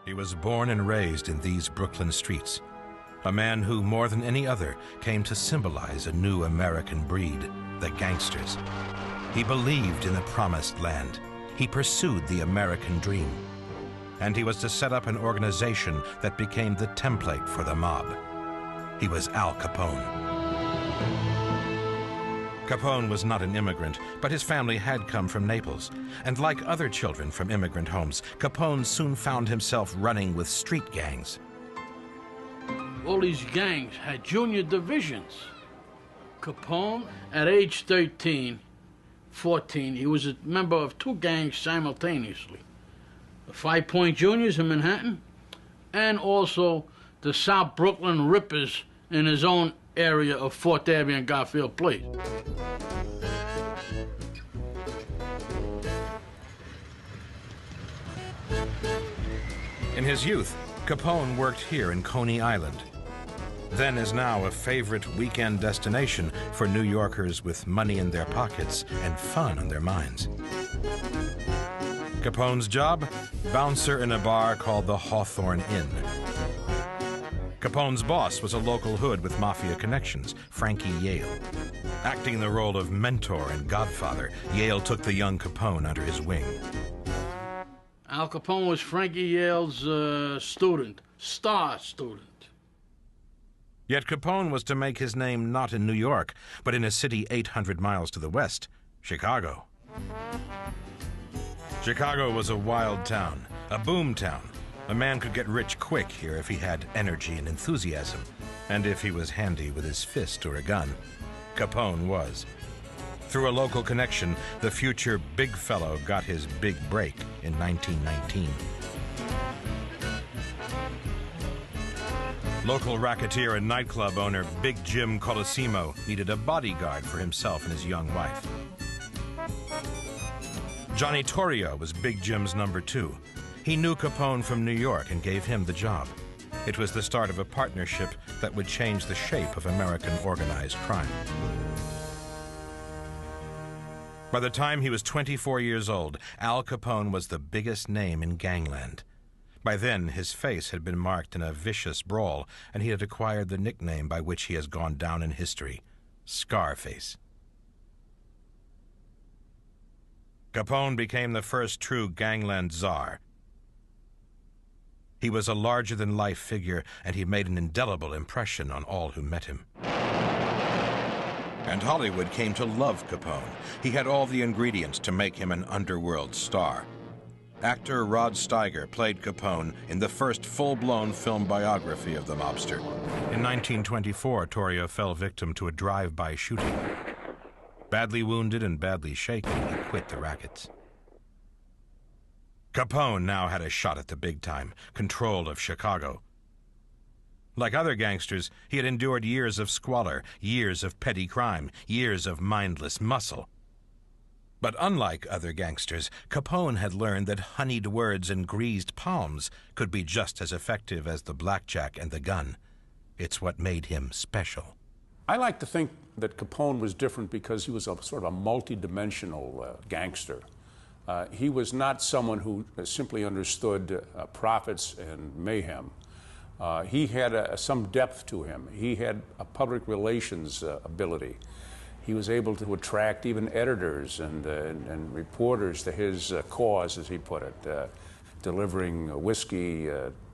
He was born and raised in these Brooklyn streets, a man who, more than any other, came to symbolize a new American breed, the gangsters. He believed in the promised land. He pursued the American dream. And he was to set up an organization that became the template for the mob. He was Al Capone. Capone was not an immigrant, but his family had come from Naples. And like other children from immigrant homes, Capone soon found himself running with street gangs. All these gangs had junior divisions. Capone, at age 13, 14, he was a member of two gangs simultaneously. The 5 Point Juniors in Manhattan, and also the South Brooklyn Rippers in his own area of Fourth Avenue and Garfield Place. In his youth, Capone worked here in Coney Island, then is now a favorite weekend destination for New Yorkers with money in their pockets and fun on their minds. Capone's job? Bouncer in a bar called the Hawthorne Inn. Capone's boss was a local hood with mafia connections, Frankie Yale. Acting the role of mentor and godfather, Yale took the young Capone under his wing. Al Capone was Frankie Yale's star student. Yet Capone was to make his name not in New York, but in a city 800 miles to the west, Chicago. Chicago was a wild town, a boom town. A man could get rich quick here if he had energy and enthusiasm, and if he was handy with his fist or a gun. Capone was. Through a local connection, the future big fellow got his big break in 1919. Local racketeer and nightclub owner Big Jim Colosimo needed a bodyguard for himself and his young wife. Johnny Torrio was Big Jim's number 2. He knew Capone from New York and gave him the job. It was the start of a partnership that would change the shape of American organized crime. By the time he was 24 years old, Al Capone was the biggest name in gangland. By then, his face had been marked in a vicious brawl, and he had acquired the nickname by which he has gone down in history, Scarface. Capone became the first true gangland czar. He was a larger-than-life figure, and he made an indelible impression on all who met him. And Hollywood came to love Capone. He had all the ingredients to make him an underworld star. Actor Rod Steiger played Capone in the first full-blown film biography of the mobster. In 1924, Torrio fell victim to a drive-by shooting. Badly wounded and badly shaken, he quit the rackets. Capone now had a shot at the big time, control of Chicago. Like other gangsters, he had endured years of squalor, years of petty crime, years of mindless muscle. But unlike other gangsters, Capone had learned that honeyed words and greased palms could be just as effective as the blackjack and the gun. It's what made him special. I like to think that Capone was different because he was a sort of a multi-dimensional gangster. He was not someone who simply understood profits and mayhem. He had some depth to him. He had a public relations ability. He was able to attract even editors and reporters to his cause, as he put it, delivering whiskey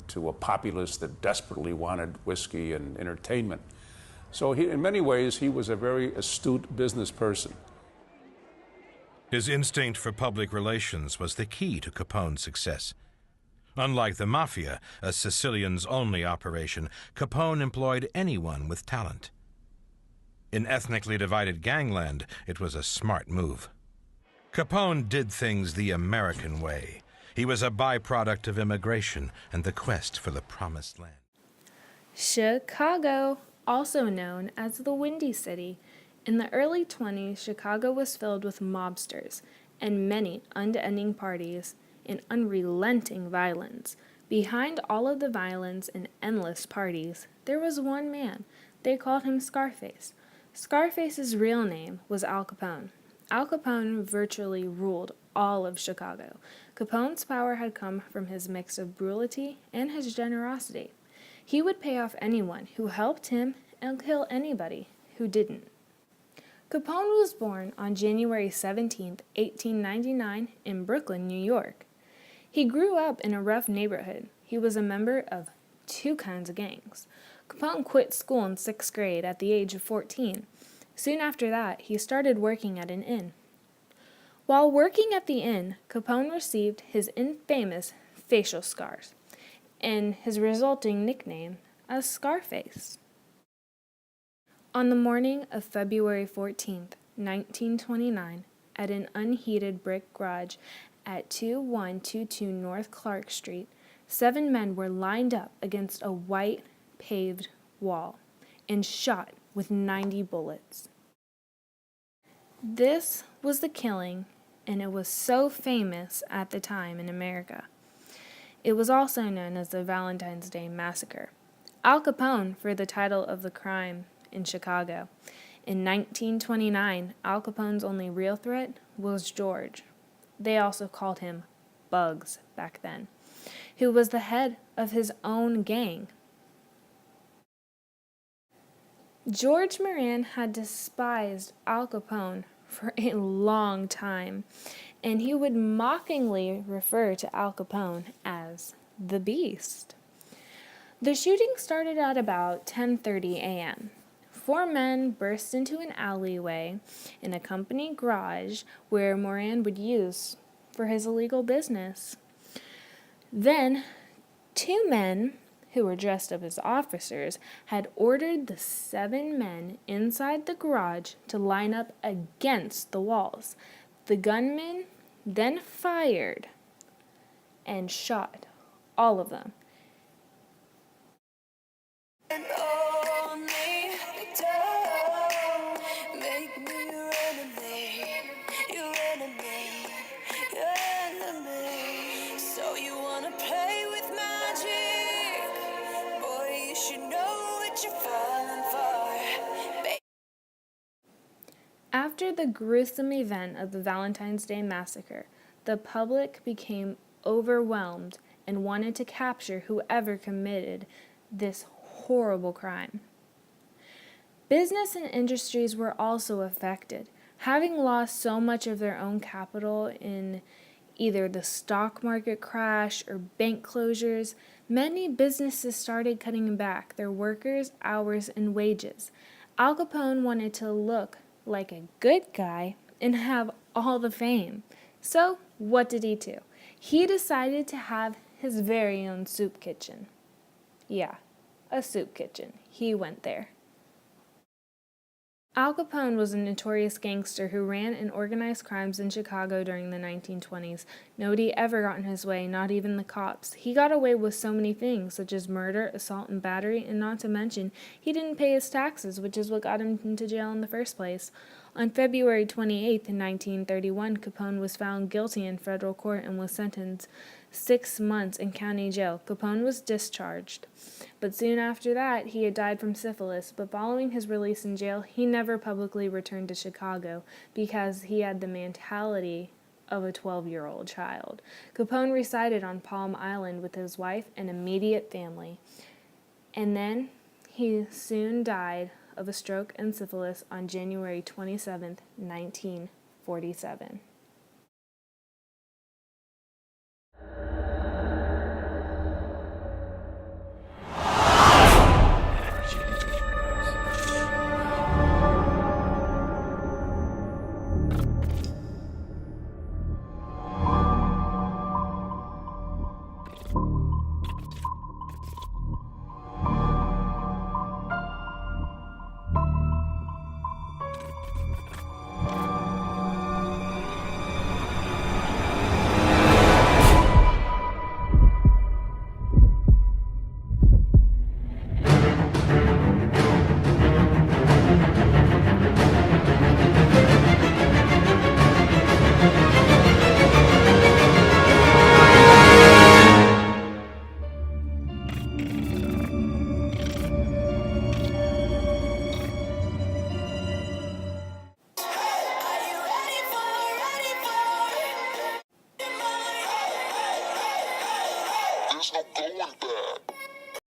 to a populace that desperately wanted whiskey and entertainment. So in many ways, he was a very astute business person. His instinct for public relations was the key to Capone's success. Unlike the Mafia, a Sicilian's only operation, Capone employed anyone with talent. In ethnically divided gangland, it was a smart move. Capone did things the American way. He was a byproduct of immigration and the quest for the promised land. Chicago, also known as the Windy City. In the early 20s, Chicago was filled with mobsters and many unending parties and unrelenting violence. Behind all of the violence and endless parties, there was one man. They called him Scarface. Scarface's real name was Al Capone. Al Capone virtually ruled all of Chicago. Capone's power had come from his mix of brutality and his generosity. He would pay off anyone who helped him and kill anybody who didn't. Capone was born on January 17, 1899, in Brooklyn, New York. He grew up in a rough neighborhood. He was a member of two kinds of gangs. Capone quit school in 6th grade at the age of 14. Soon after that, he started working at an inn. While working at the inn, Capone received his infamous facial scars and his resulting nickname as Scarface. On the morning of February 14, 1929, at an unheated brick garage at 2122 North Clark Street, 7 men were lined up against a white paved wall and shot with 90 bullets. This was the killing, and it was so famous at the time in America. It was also known as the Valentine's Day Massacre. Al Capone for the title of the crime in Chicago. In 1929, Al Capone's only real threat was George. They also called him Bugs back then, who was the head of his own gang. George Moran had despised Al Capone for a long time, and he would mockingly refer to Al Capone as the Beast. The shooting started at about 10:30 a.m. 4 men burst into an alleyway in a company garage where Moran would use for his illegal business. Then, 2 men who were dressed up as officers had ordered the 7 men inside the garage to line up against the walls. The gunmen then fired and shot all of them. After the gruesome event of the Valentine's Day Massacre, the public became overwhelmed and wanted to capture whoever committed this horrible crime. Business and industries were also affected. Having lost so much of their own capital in either the stock market crash or bank closures, many businesses started cutting back their workers' hours and wages. Al Capone wanted to look like a good guy and have all the fame. So, what did he do? He decided to have his very own soup kitchen. Yeah, a soup kitchen. He went there. Al Capone was a notorious gangster who ran and organized crimes in Chicago during the 1920s. Nobody ever got in his way, not even the cops. He got away with so many things, such as murder, assault, and battery, and not to mention, he didn't pay his taxes, which is what got him into jail in the first place. On February 28, 1931, Capone was found guilty in federal court and was sentenced 6 months in county jail. Capone was discharged, but soon after that, he had died from syphilis. But following his release in jail, he never publicly returned to Chicago because he had the mentality of a 12-year-old child. Capone resided on Palm Island with his wife and immediate family, and then he soon died of a stroke and syphilis on January 27, 1947. doing that.